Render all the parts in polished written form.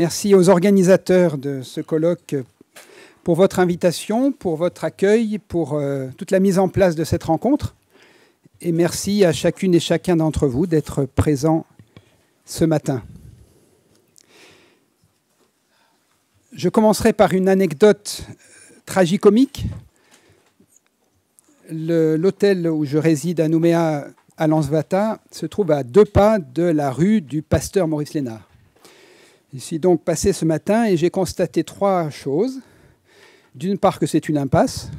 Merci aux organisateurs de ce colloque pour votre invitation, pour votre accueil, pour toute la mise en place de cette rencontre. Et merci à chacune et chacun d'entre vous d'être présents ce matin. Je commencerai par une anecdote tragicomique. L'hôtel où je réside à Nouméa, à Lansvata, se trouve à 2 pas de la rue du pasteur Maurice Lénard. Je suis donc passé ce matin et j'ai constaté 3 choses. D'une part que c'est une impasse,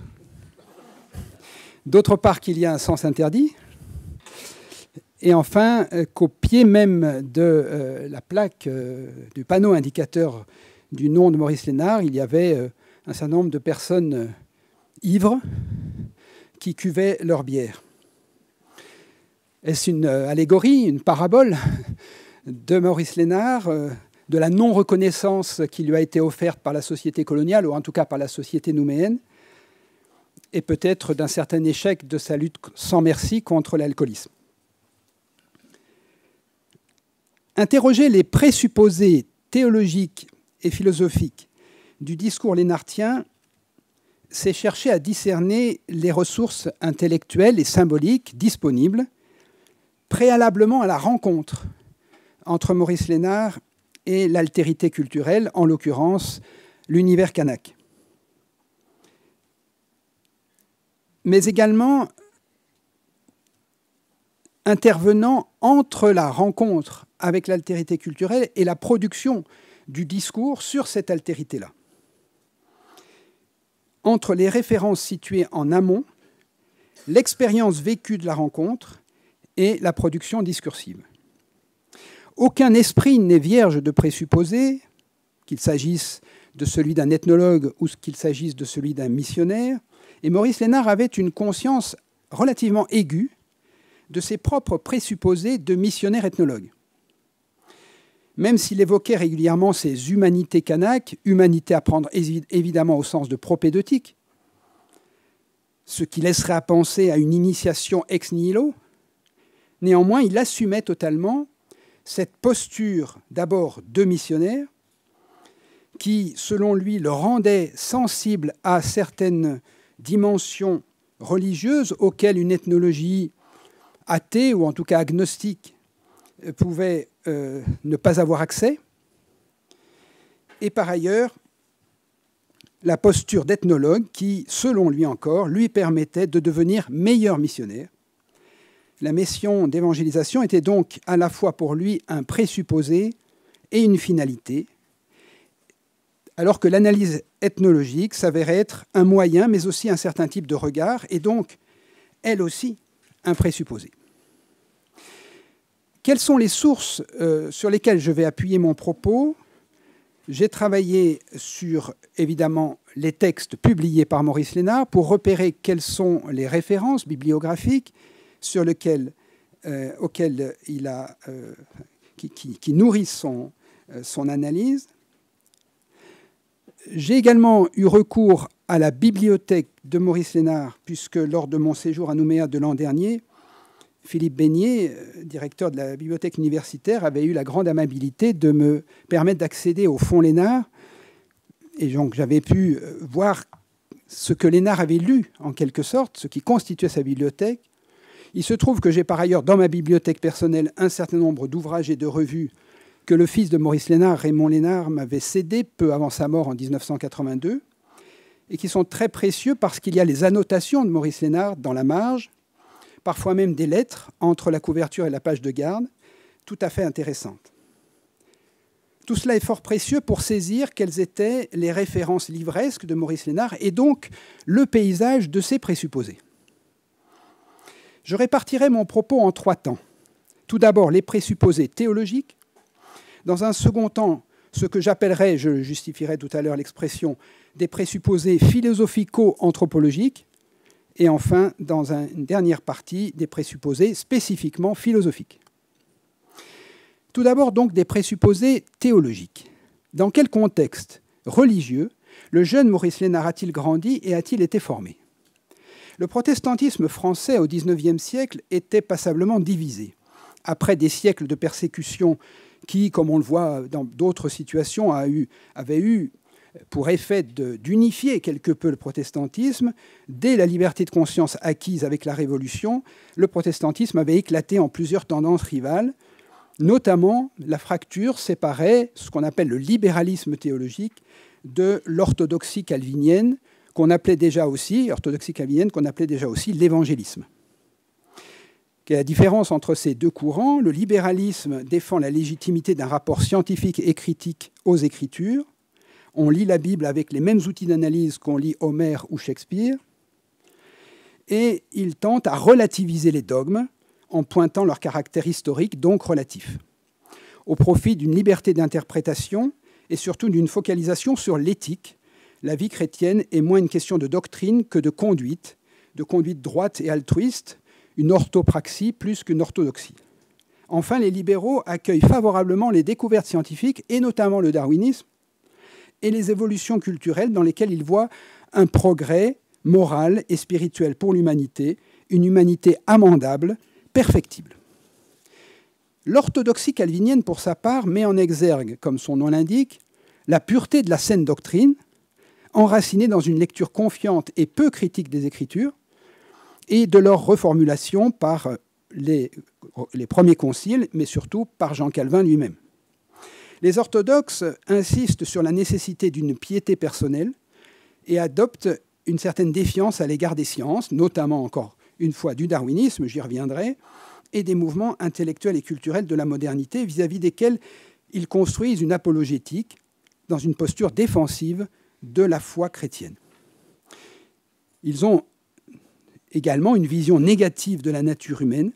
d'autre part qu'il y a un sens interdit, et enfin qu'au pied même de la plaque du panneau indicateur du nom de Maurice Lénard, il y avait un certain nombre de personnes ivres qui cuvaient leur bière. Est-ce une allégorie, une parabole de Maurice Lénard, de la non-reconnaissance qui lui a été offerte par la société coloniale, ou en tout cas par la société nouméenne, et peut-être d'un certain échec de sa lutte sans merci contre l'alcoolisme. Interroger les présupposés théologiques et philosophiques du discours lénardien, c'est chercher à discerner les ressources intellectuelles et symboliques disponibles préalablement à la rencontre entre Maurice Lénard et l'altérité culturelle, en l'occurrence l'univers kanak. Mais également intervenant entre la rencontre avec l'altérité culturelle et la production du discours sur cette altérité-là. Entre les références situées en amont, l'expérience vécue de la rencontre et la production discursive. Aucun esprit n'est vierge de présupposés, qu'il s'agisse de celui d'un ethnologue ou qu'il s'agisse de celui d'un missionnaire, et Maurice Lénard avait une conscience relativement aiguë de ses propres présupposés de missionnaire ethnologue. Même s'il évoquait régulièrement ses humanités kanak, humanité à prendre évidemment au sens de propédeutique, ce qui laisserait à penser à une initiation ex nihilo, néanmoins il assumait totalement cette posture d'abord de missionnaire qui, selon lui, le rendait sensible à certaines dimensions religieuses auxquelles une ethnologie athée, ou en tout cas agnostique, pouvait ne pas avoir accès. Et par ailleurs, la posture d'ethnologue qui, selon lui encore, lui permettait de devenir meilleur missionnaire. La mission d'évangélisation était donc à la fois pour lui un présupposé et une finalité, alors que l'analyse ethnologique s'avérait être un moyen, mais aussi un certain type de regard, et donc, elle aussi, un présupposé. Quelles sont les sources sur lesquelles je vais appuyer mon propos ? J'ai travaillé sur, évidemment, les textes publiés par Maurice Lénard pour repérer quelles sont les références bibliographiques sur lesquelles, qui nourrissent son analyse. J'ai également eu recours à la bibliothèque de Maurice Lénard, puisque lors de mon séjour à Nouméa de l'an dernier, Philippe Beignet, directeur de la bibliothèque universitaire, avait eu la grande amabilité de me permettre d'accéder au fonds Lénard. Et donc j'avais pu voir ce que Lénard avait lu, en quelque sorte, ce qui constituait sa bibliothèque. Il se trouve que j'ai par ailleurs dans ma bibliothèque personnelle un certain nombre d'ouvrages et de revues que le fils de Maurice Lénard, Raymond Lénard, m'avait cédés peu avant sa mort en 1982, et qui sont très précieux parce qu'il y a les annotations de Maurice Lénard dans la marge, parfois même des lettres entre la couverture et la page de garde, tout à fait intéressantes. Tout cela est fort précieux pour saisir quelles étaient les références livresques de Maurice Lénard et donc le paysage de ses présupposés. Je répartirai mon propos en 3 temps. Tout d'abord, les présupposés théologiques. Dans un second temps, ce que j'appellerai, je justifierai tout à l'heure l'expression, des présupposés philosophico-anthropologiques. Et enfin, dans une dernière partie, des présupposés spécifiquement philosophiques. Tout d'abord, donc, des présupposés théologiques. Dans quel contexte religieux le jeune Maurice Lénard a-t-il grandi et a-t-il été formé ? Le protestantisme français au XIXe siècle était passablement divisé. Après des siècles de persécution qui, comme on le voit dans d'autres situations, avait eu pour effet d'unifier quelque peu le protestantisme. Dès la liberté de conscience acquise avec la Révolution, le protestantisme avait éclaté en plusieurs tendances rivales. Notamment, la fracture séparait ce qu'on appelle le libéralisme théologique de l'orthodoxie calvinienne, qu'on appelait déjà aussi l'évangélisme. Quelle est la différence entre ces deux courants? Le libéralisme défend la légitimité d'un rapport scientifique et critique aux Écritures. On lit la Bible avec les mêmes outils d'analyse qu'on lit Homère ou Shakespeare. Et il tente à relativiser les dogmes en pointant leur caractère historique, donc relatif, au profit d'une liberté d'interprétation et surtout d'une focalisation sur l'éthique. La vie chrétienne est moins une question de doctrine que de conduite droite et altruiste, une orthopraxie plus qu'une orthodoxie. Enfin, les libéraux accueillent favorablement les découvertes scientifiques, et notamment le darwinisme, et les évolutions culturelles dans lesquelles ils voient un progrès moral et spirituel pour l'humanité, une humanité amendable, perfectible. L'orthodoxie calvinienne, pour sa part, met en exergue, comme son nom l'indique, la pureté de la saine doctrine, enracinée dans une lecture confiante et peu critique des Écritures, et de leur reformulation par les premiers conciles, mais surtout par Jean Calvin lui-même. Les orthodoxes insistent sur la nécessité d'une piété personnelle et adoptent une certaine défiance à l'égard des sciences, notamment, encore une fois, du darwinisme, j'y reviendrai, et des mouvements intellectuels et culturels de la modernité vis-à-vis desquels ils construisent une apologétique dans une posture défensive de la foi chrétienne. Ils ont également une vision négative de la nature humaine,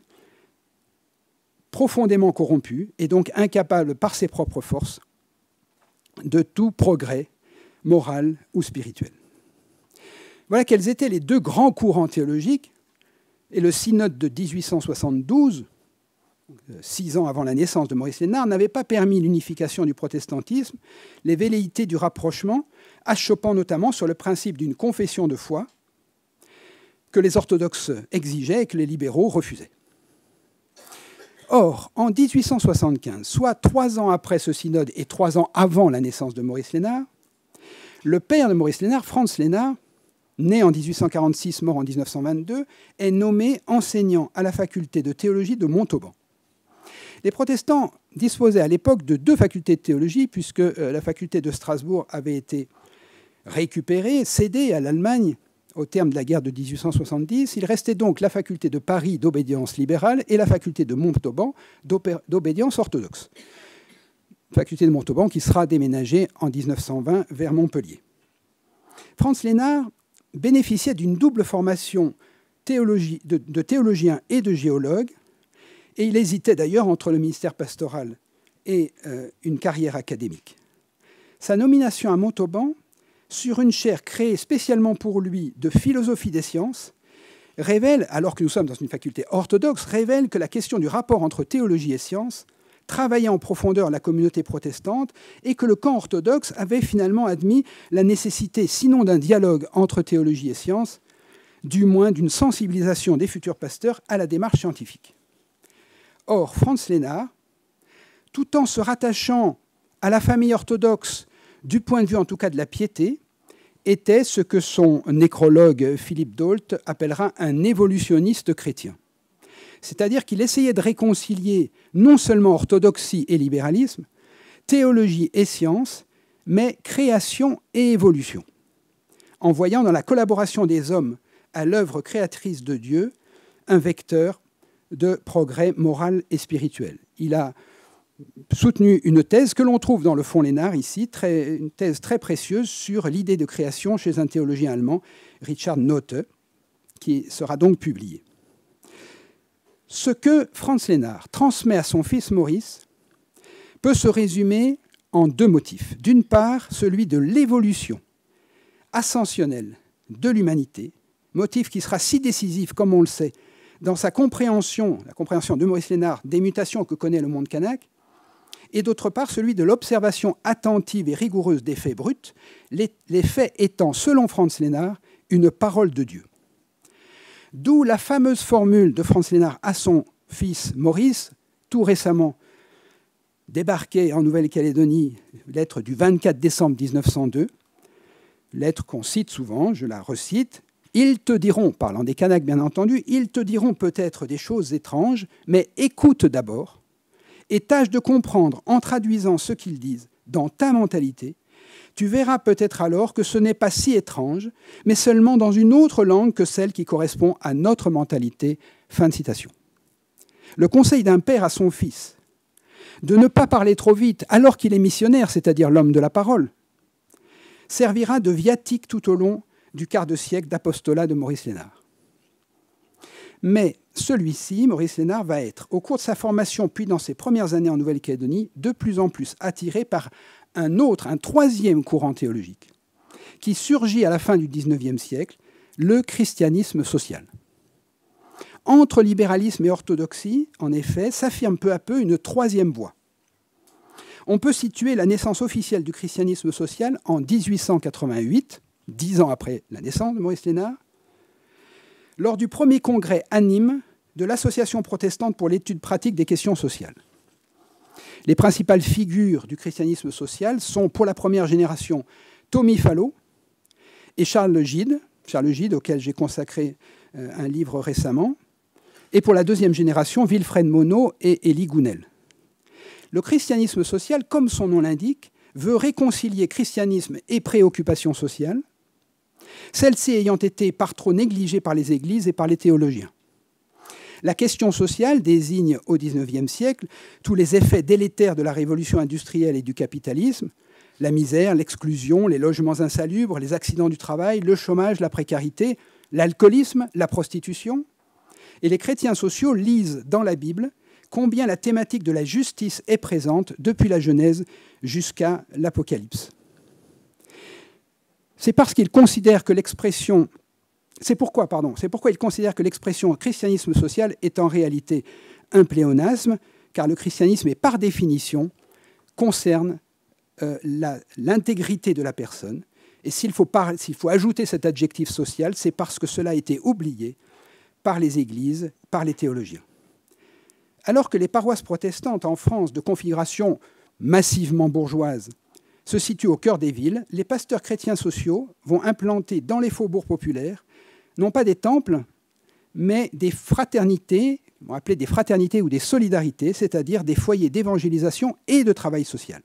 profondément corrompue et donc incapable par ses propres forces de tout progrès moral ou spirituel. Voilà quels étaient les deux grands courants théologiques, et le synode de 1872, 6 ans avant la naissance de Maurice Lénard, n'avait pas permis l'unification du protestantisme, les velléités du rapprochement, achoppant notamment sur le principe d'une confession de foi que les orthodoxes exigeaient et que les libéraux refusaient. Or, en 1875, soit 3 ans après ce synode et 3 ans avant la naissance de Maurice Lénard, le père de Maurice Lénard, Franz Lénard, né en 1846, mort en 1922, est nommé enseignant à la faculté de théologie de Montauban. Les protestants disposaient à l'époque de 2 facultés de théologie, puisque la faculté de Strasbourg avait été récupérée, cédée à l'Allemagne au terme de la guerre de 1870. Il restait donc la faculté de Paris d'obédience libérale et la faculté de Montauban d'obédience orthodoxe. Faculté de Montauban qui sera déménagée en 1920 vers Montpellier. Franz Lénard bénéficiait d'une double formation de théologien et de géologue, et il hésitait d'ailleurs entre le ministère pastoral et une carrière académique. Sa nomination à Montauban, sur une chaire créée spécialement pour lui de philosophie des sciences, révèle, alors que nous sommes dans une faculté orthodoxe, révèle que la question du rapport entre théologie et science travaillait en profondeur la communauté protestante et que le camp orthodoxe avait finalement admis la nécessité, sinon d'un dialogue entre théologie et science, du moins d'une sensibilisation des futurs pasteurs à la démarche scientifique. Or, Franz Lénard, tout en se rattachant à la famille orthodoxe du point de vue en tout cas de la piété, était ce que son nécrologue Philippe Dault appellera un évolutionniste chrétien. C'est-à-dire qu'il essayait de réconcilier non seulement orthodoxie et libéralisme, théologie et science, mais création et évolution, en voyant dans la collaboration des hommes à l'œuvre créatrice de Dieu un vecteur de progrès moral et spirituel. Il a soutenu une thèse que l'on trouve dans le Fonds Lénard ici, une thèse très précieuse sur l'idée de création chez un théologien allemand, Richard Notte, qui sera donc publiée. Ce que Franz Lénard transmet à son fils Maurice peut se résumer en 2 motifs. D'une part, celui de l'évolution ascensionnelle de l'humanité, motif qui sera si décisif, comme on le sait, dans sa compréhension, la compréhension de Maurice Lénard des mutations que connaît le monde kanak, et d'autre part celui de l'observation attentive et rigoureuse des faits bruts, les faits étant, selon Franz Lénard, une parole de Dieu. D'où la fameuse formule de Franz Lénard à son fils Maurice, tout récemment débarquait en Nouvelle-Calédonie, lettre du 24 décembre 1902, lettre qu'on cite souvent, je la recite. « Ils te diront, parlant des Kanaks bien entendu, ils te diront peut-être des choses étranges, mais écoute d'abord et tâche de comprendre en traduisant ce qu'ils disent dans ta mentalité. Tu verras peut-être alors que ce n'est pas si étrange, mais seulement dans une autre langue que celle qui correspond à notre mentalité. » Fin de citation. Le conseil d'un père à son fils, de ne pas parler trop vite alors qu'il est missionnaire, c'est-à-dire l'homme de la parole, servira de viatique tout au long du quart de siècle d'apostolat de Maurice Lénard. Mais celui-ci, Maurice Lénard, va être, au cours de sa formation, puis dans ses premières années en Nouvelle-Calédonie, de plus en plus attiré par un troisième courant théologique, qui surgit à la fin du XIXe siècle, le christianisme social. Entre libéralisme et orthodoxie, en effet, s'affirme peu à peu une troisième voie. On peut situer la naissance officielle du christianisme social en 1888, 10 ans après la naissance de Maurice Lénard, lors du premier congrès à Nîmes de l'Association protestante pour l'étude pratique des questions sociales. Les principales figures du christianisme social sont, pour la première génération, Tommy Fallow et Charles Gide, auquel j'ai consacré un livre récemment, et pour la deuxième génération, Wilfred Monod et Élie Gounel. Le christianisme social, comme son nom l'indique, veut réconcilier christianisme et préoccupation sociale, celle-ci ayant été par trop négligée par les églises et par les théologiens. La question sociale désigne au XIXe siècle tous les effets délétères de la révolution industrielle et du capitalisme, la misère, l'exclusion, les logements insalubres, les accidents du travail, le chômage, la précarité, l'alcoolisme, la prostitution. Et les chrétiens sociaux lisent dans la Bible combien la thématique de la justice est présente depuis la Genèse jusqu'à l'Apocalypse. C'est pourquoi ils considèrent que l'expression christianisme social est en réalité un pléonasme, car le christianisme est par définition concerne l'intégrité de la personne. Et s'il faut ajouter cet adjectif social, c'est parce que cela a été oublié par les églises, par les théologiens. Alors que les paroisses protestantes en France de configuration massivement bourgeoise se situent au cœur des villes, les pasteurs chrétiens sociaux vont implanter dans les faubourgs populaires non pas des temples, mais des fraternités, on va appeler des fraternités ou des solidarités, c'est-à-dire des foyers d'évangélisation et de travail social.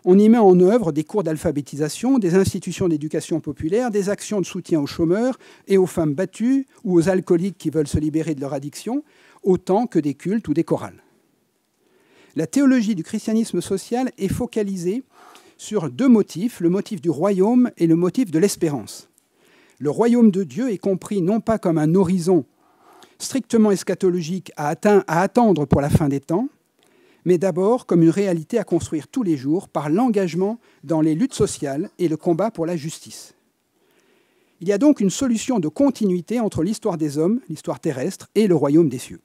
On y met en œuvre des cours d'alphabétisation, des institutions d'éducation populaire, des actions de soutien aux chômeurs et aux femmes battues ou aux alcooliques qui veulent se libérer de leur addiction, autant que des cultes ou des chorales. La théologie du christianisme social est focalisée sur deux motifs, le motif du royaume et le motif de l'espérance. Le royaume de Dieu est compris non pas comme un horizon strictement eschatologique à attendre pour la fin des temps, mais d'abord comme une réalité à construire tous les jours par l'engagement dans les luttes sociales et le combat pour la justice. Il y a donc une solution de continuité entre l'histoire des hommes, l'histoire terrestre, et le royaume des cieux.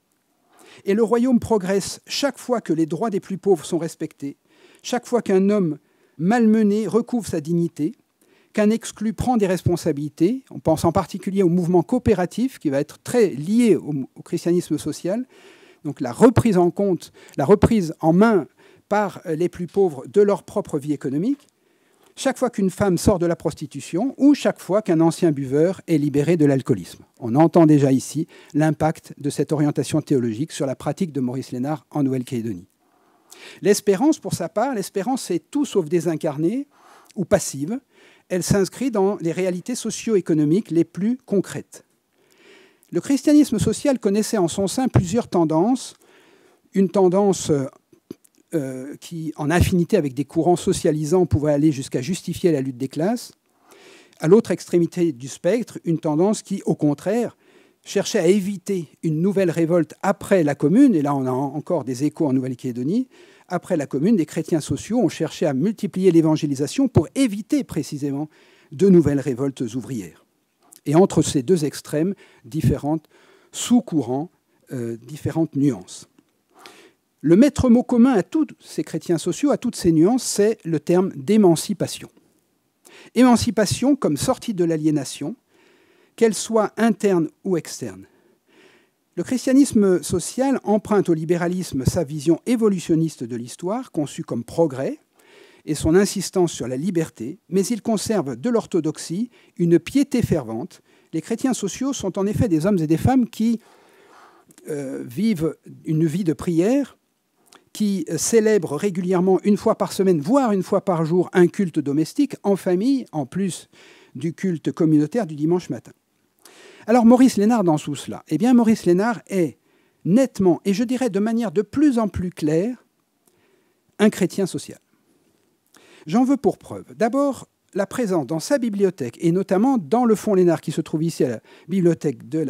Et le royaume progresse chaque fois que les droits des plus pauvres sont respectés, chaque fois qu'un homme malmené recouvre sa dignité, qu'un exclu prend des responsabilités. On pense en particulier au mouvement coopératif qui va être très lié au christianisme social. Donc la reprise en main par les plus pauvres de leur propre vie économique, chaque fois qu'une femme sort de la prostitution ou chaque fois qu'un ancien buveur est libéré de l'alcoolisme. On entend déjà ici l'impact de cette orientation théologique sur la pratique de Maurice Lénard en Nouvelle-Calédonie. L'espérance, pour sa part, l'espérance est tout sauf désincarnée ou passive. Elle s'inscrit dans les réalités socio-économiques les plus concrètes. Le christianisme social connaissait en son sein plusieurs tendances. Une tendance qui, en affinité avec des courants socialisants, pouvait aller jusqu'à justifier la lutte des classes. À l'autre extrémité du spectre, une tendance qui, au contraire, cherchait à éviter une nouvelle révolte après la Commune, et là on a encore des échos en Nouvelle-Calédonie. Après la Commune, des chrétiens sociaux ont cherché à multiplier l'évangélisation pour éviter précisément de nouvelles révoltes ouvrières. Et entre ces deux extrêmes, différentes sous-courants, différentes nuances. Le maître mot commun à tous ces chrétiens sociaux, à toutes ces nuances, c'est le terme d'émancipation. Émancipation comme sortie de l'aliénation, qu'elle soit interne ou externe. Le christianisme social emprunte au libéralisme sa vision évolutionniste de l'histoire, conçue comme progrès, et son insistance sur la liberté, mais il conserve de l'orthodoxie une piété fervente. Les chrétiens sociaux sont en effet des hommes et des femmes qui vivent une vie de prière, qui célèbrent régulièrement une fois par semaine, voire une fois par jour, un culte domestique en famille, en plus du culte communautaire du dimanche matin. Alors Maurice Lénard dans tout cela, eh bien Maurice Lénard est nettement, et je dirais de manière de plus en plus claire, un chrétien social. J'en veux pour preuve, d'abord, la présence dans sa bibliothèque, et notamment dans le fonds Lénard qui se trouve ici à la bibliothèque de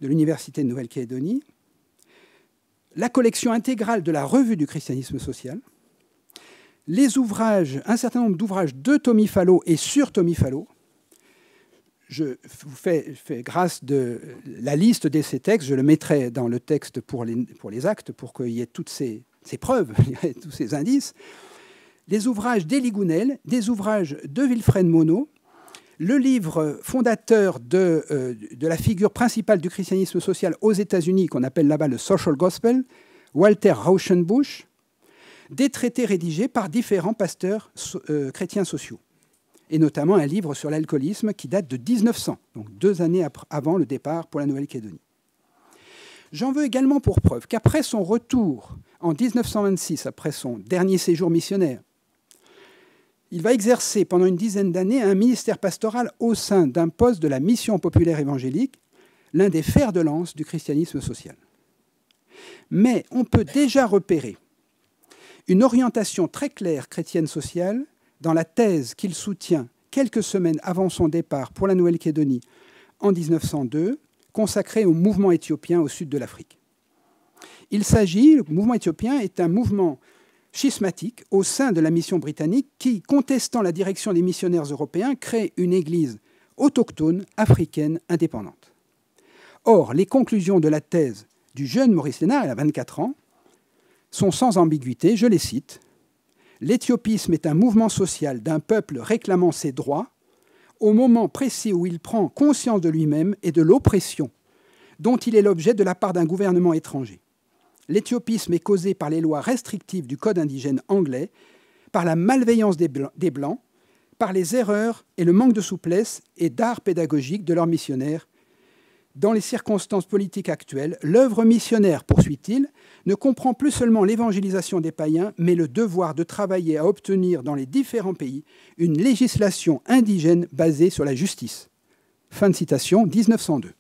l'Université de Nouvelle-Calédonie, la collection intégrale de la Revue du christianisme social, les ouvrages, un certain nombre d'ouvrages de Tommy Fallow et sur Tommy Fallow. Je vous fais grâce de la liste de ces textes, je le mettrai dans le texte pour les actes, pour qu'il y ait toutes ces preuves, tous ces indices. Les ouvrages d'Élie Gounel, des ouvrages de Wilfred Monod, le livre fondateur de la figure principale du christianisme social aux États-Unis, qu'on appelle là-bas le Social Gospel, Walter Rauschenbusch, des traités rédigés par différents pasteurs chrétiens sociaux, et notamment un livre sur l'alcoolisme qui date de 1900, donc 2 années avant le départ pour la Nouvelle-Calédonie. J'en veux également pour preuve qu'après son retour en 1926, après son dernier séjour missionnaire, il va exercer pendant une dizaine d'années un ministère pastoral au sein d'un poste de la Mission populaire évangélique, l'un des fers de lance du christianisme social. Mais on peut déjà repérer une orientation très claire chrétienne sociale dans la thèse qu'il soutient quelques semaines avant son départ pour la Nouvelle-Calédonie en 1902, consacrée au mouvement éthiopien au sud de l'Afrique. Le mouvement éthiopien est un mouvement schismatique au sein de la mission britannique qui, contestant la direction des missionnaires européens, crée une église autochtone africaine indépendante. Or, les conclusions de la thèse du jeune Maurice Lénard, il a 24 ans, sont sans ambiguïté, je les cite. « L'éthiopisme est un mouvement social d'un peuple réclamant ses droits au moment précis où il prend conscience de lui-même et de l'oppression dont il est l'objet de la part d'un gouvernement étranger. L'éthiopisme est causé par les lois restrictives du Code indigène anglais, par la malveillance des Blancs, par les erreurs et le manque de souplesse et d'art pédagogique de leurs missionnaires. Dans les circonstances politiques actuelles, l'œuvre missionnaire, poursuit-il, ne comprend plus seulement l'évangélisation des païens, mais le devoir de travailler à obtenir dans les différents pays une législation indigène basée sur la justice. » Fin de citation, 1902.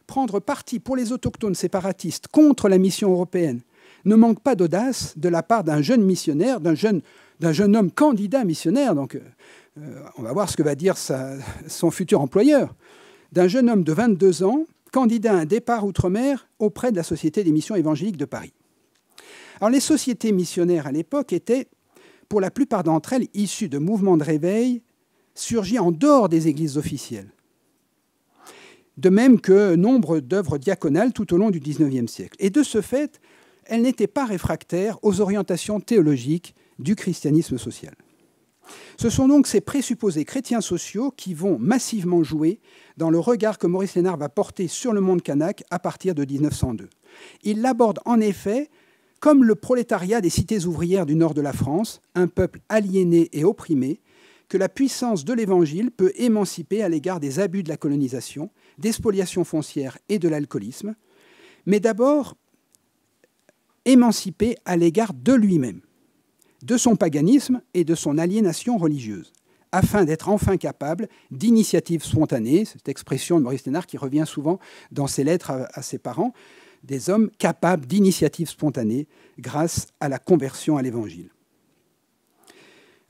Prendre parti pour les autochtones séparatistes contre la mission européenne ne manque pas d'audace de la part d'un jeune missionnaire, d'un jeune homme candidat missionnaire, donc on va voir ce que va dire son futur employeur, d'un jeune homme de 22 ans, candidat à un départ outre-mer auprès de la Société des missions évangéliques de Paris. Alors les sociétés missionnaires à l'époque étaient, pour la plupart d'entre elles, issues de mouvements de réveil surgis en dehors des églises officielles. De même que nombre d'œuvres diaconales tout au long du XIXe siècle. Et de ce fait, elles n'étaient pas réfractaires aux orientations théologiques du christianisme social. Ce sont donc ces présupposés chrétiens sociaux qui vont massivement jouer dans le regard que Maurice Lénard va porter sur le monde kanak à partir de 1902. Il l'aborde en effet comme le prolétariat des cités ouvrières du nord de la France, un peuple aliéné et opprimé, que la puissance de l'Évangile peut émanciper à l'égard des abus de la colonisation, des spoliations foncières et de l'alcoolisme, mais d'abord émanciper à l'égard de lui-même, de son paganisme et de son aliénation religieuse, afin d'être enfin capable d'initiatives spontanées, cette expression de Maurice Lénard qui revient souvent dans ses lettres à ses parents, des hommes capables d'initiatives spontanées grâce à la conversion à l'Évangile.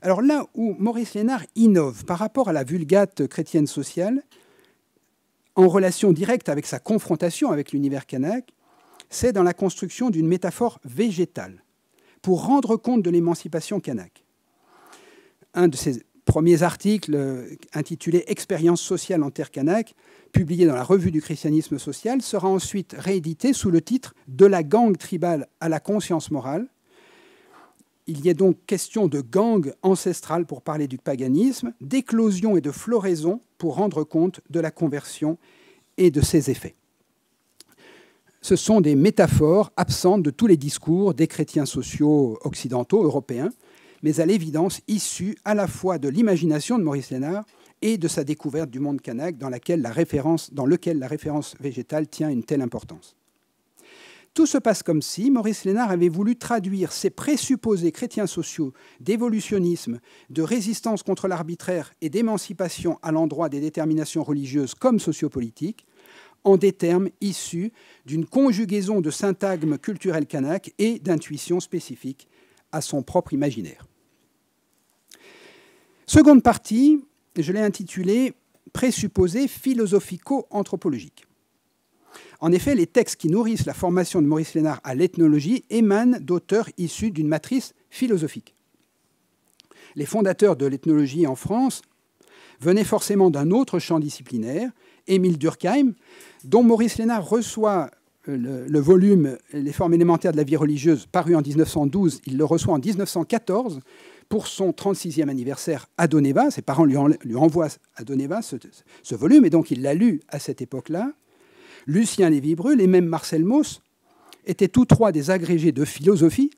Alors là où Maurice Lénard innove par rapport à la Vulgate chrétienne sociale, en relation directe avec sa confrontation avec l'univers kanak, c'est dans la construction d'une métaphore végétale pour rendre compte de l'émancipation kanak. Un de ses premiers articles, intitulé « Expérience sociale en terre kanak », publié dans la Revue du christianisme social, sera ensuite réédité sous le titre « De la gangue tribale à la conscience morale ». Il y a donc question de gangue ancestrale pour parler du paganisme, d'éclosion et de floraison pour rendre compte de la conversion et de ses effets. ce sont des métaphores absentes de tous les discours des chrétiens sociaux occidentaux, européens, mais à l'évidence issues à la fois de l'imagination de Maurice Lénard et de sa découverte du monde kanak dans lequel la référence végétale tient une telle importance. Tout se passe comme si Maurice Lénard avait voulu traduire ces présupposés chrétiens sociaux d'évolutionnisme, de résistance contre l'arbitraire et d'émancipation à l'endroit des déterminations religieuses comme sociopolitiques en des termes issus d'une conjugaison de syntagmes culturels kanak et d'intuitions spécifiques à son propre imaginaire. Seconde partie, je l'ai intitulée « Présupposés philosophico-anthropologiques ». En effet, les textes qui nourrissent la formation de Maurice Lénard à l'ethnologie émanent d'auteurs issus d'une matrice philosophique. Les fondateurs de l'ethnologie en France venaient forcément d'un autre champ disciplinaire, Émile Durkheim, dont Maurice Lénard reçoit le volume « Les formes élémentaires de la vie religieuse » paru en 1912, il le reçoit en 1914 pour son 36e anniversaire à Doneva. Ses parents lui envoient à Doneva ce volume, et donc il l'a lu à cette époque-là. Lucien Lévy-Bruhl et même Marcel Mauss étaient tous trois des agrégés de philosophie.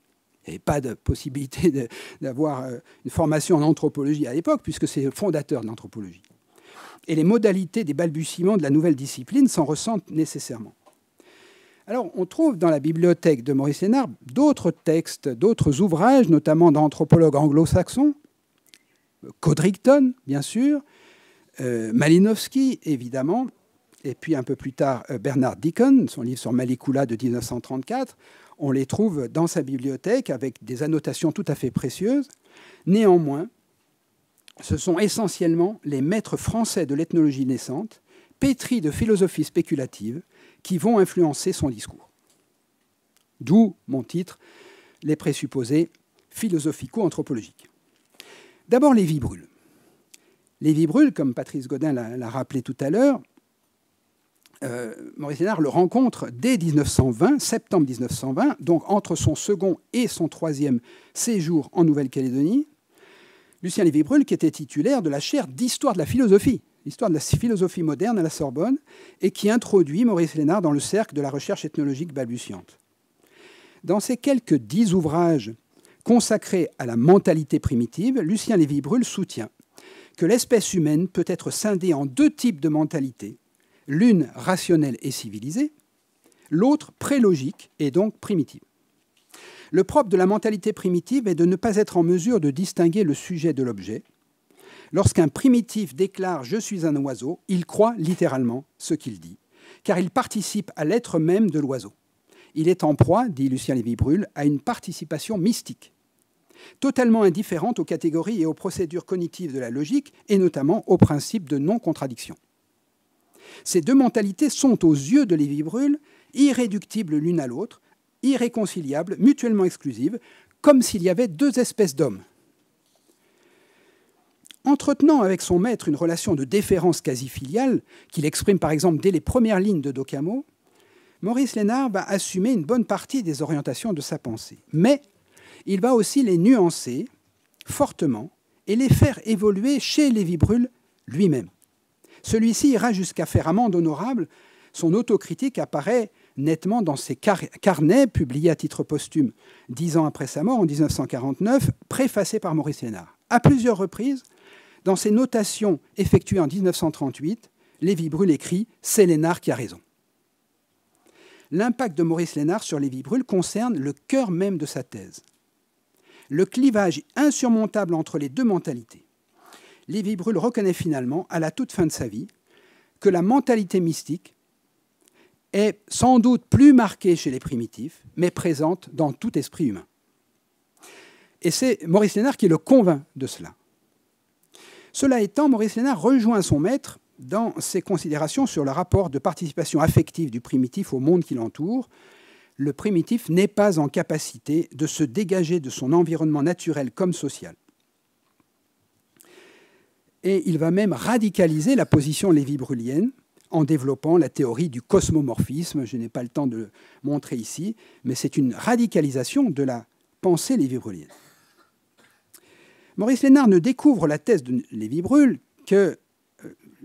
Il n'y avait pas de possibilité d'avoir une formation en anthropologie à l'époque, puisque c'est le fondateur de l'anthropologie. Et les modalités des balbutiements de la nouvelle discipline s'en ressentent nécessairement. Alors, on trouve dans la bibliothèque de Maurice Lénard d'autres textes, d'autres ouvrages, notamment d'anthropologues anglo-saxons, Codrington, bien sûr, Malinowski, évidemment, et puis un peu plus tard, Bernard Deacon, son livre sur Malekula de 1934. On les trouve dans sa bibliothèque avec des annotations tout à fait précieuses. Néanmoins, ce sont essentiellement les maîtres français de l'ethnologie naissante, pétris de philosophie spéculative, qui vont influencer son discours. D'où mon titre, Les présupposés philosophico-anthropologiques. D'abord, Lévy-Bruhl. Lévy-Bruhl, comme Patrice Godin l'a rappelé tout à l'heure, Maurice Lénard le rencontre dès 1920, septembre 1920, donc entre son second et son troisième séjour en Nouvelle-Calédonie. Lucien Lévy-Bruhl, qui était titulaire de la chaire d'histoire de la philosophie, l'histoire de la philosophie moderne à la Sorbonne, et qui introduit Maurice Lénard dans le cercle de la recherche ethnologique balbutiante. Dans ses quelques 10 ouvrages consacrés à la mentalité primitive, Lucien Lévy-Bruhl soutient que l'espèce humaine peut être scindée en 2 types de mentalité, l'une rationnelle et civilisée, l'autre prélogique et donc primitive. Le propre de la mentalité primitive est de ne pas être en mesure de distinguer le sujet de l'objet. Lorsqu'un primitif déclare « je suis un oiseau », il croit littéralement ce qu'il dit, car il participe à l'être même de l'oiseau. Il est en proie, dit Lucien Lévy-Bruhl, à une participation mystique, totalement indifférente aux catégories et aux procédures cognitives de la logique, et notamment au principe de non-contradiction. Ces 2 mentalités sont, aux yeux de Lévy-Bruhl, irréductibles l'une à l'autre, irréconciliables, mutuellement exclusives, comme s'il y avait 2 espèces d'hommes. Entretenant avec son maître une relation de déférence quasi filiale, qu'il exprime par exemple dès les premières lignes de Docamo, Maurice Lénard va assumer une bonne partie des orientations de sa pensée. Mais il va aussi les nuancer fortement et les faire évoluer chez Lévy-Bruhl lui-même. Celui-ci ira jusqu'à faire amende honorable. Son autocritique apparaît nettement dans ses carnets, publiés à titre posthume 10 ans après sa mort, en 1949, préfacés par Maurice Lénard. À plusieurs reprises, dans ses notations effectuées en 1938, Lévy-Bruhl écrit « C'est Lénard qui a raison ». L'impact de Maurice Lénard sur Lévy-Bruhl concerne le cœur même de sa thèse. Le clivage insurmontable entre les 2 mentalités. Lévy-Bruhl reconnaît finalement, à la toute fin de sa vie, que la mentalité mystique est sans doute plus marquée chez les primitifs, mais présente dans tout esprit humain. Et c'est Maurice Lénard qui le convainc de cela. Cela étant, Maurice Lénard rejoint son maître dans ses considérations sur le rapport de participation affective du primitif au monde qui l'entoure. Le primitif n'est pas en capacité de se dégager de son environnement naturel comme social. Et il va même radicaliser la position lévy-brullienne en développant la théorie du cosmomorphisme. Je n'ai pas le temps de le montrer ici, mais c'est une radicalisation de la pensée lévy-brullienne. Maurice Lénard ne découvre la thèse de Lévy-Bruhl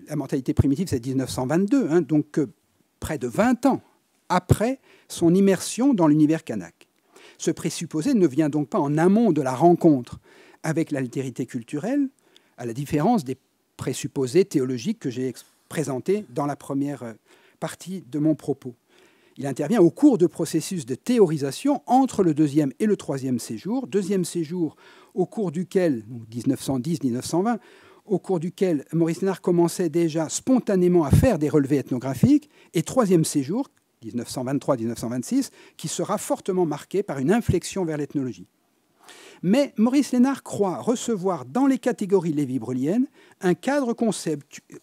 la mentalité primitive, c'est 1922, donc près de 20 ans après son immersion dans l'univers kanak. Ce présupposé ne vient donc pas en amont de la rencontre avec l'altérité culturelle, à la différence des présupposés théologiques que j'ai présentés dans la première partie de mon propos. Il intervient au cours de processus de théorisation entre le deuxième et le troisième séjour. Deuxième séjour au cours duquel, 1910-1920, au cours duquel Maurice Lénard commençait déjà spontanément à faire des relevés ethnographiques, et troisième séjour, 1923-1926, qui sera fortement marqué par une inflexion vers l'ethnologie. Mais Maurice Lénard croit recevoir dans les catégories lévi-breuliennes un cadre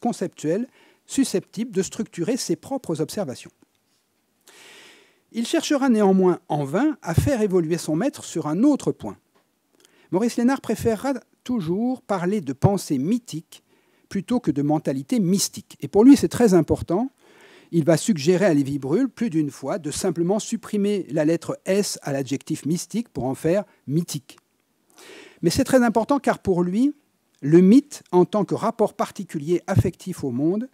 conceptuel susceptible de structurer ses propres observations. Il cherchera néanmoins en vain à faire évoluer son maître sur un autre point. Maurice Lénard préférera toujours parler de pensée mythique plutôt que de mentalité mystique. Et pour lui, c'est très important. Il va suggérer à Lévi-Brühl plus d'une fois de simplement supprimer la lettre S à l'adjectif mystique pour en faire mythique. Mais c'est très important car pour lui, le mythe, en tant que rapport particulier affectif au monde,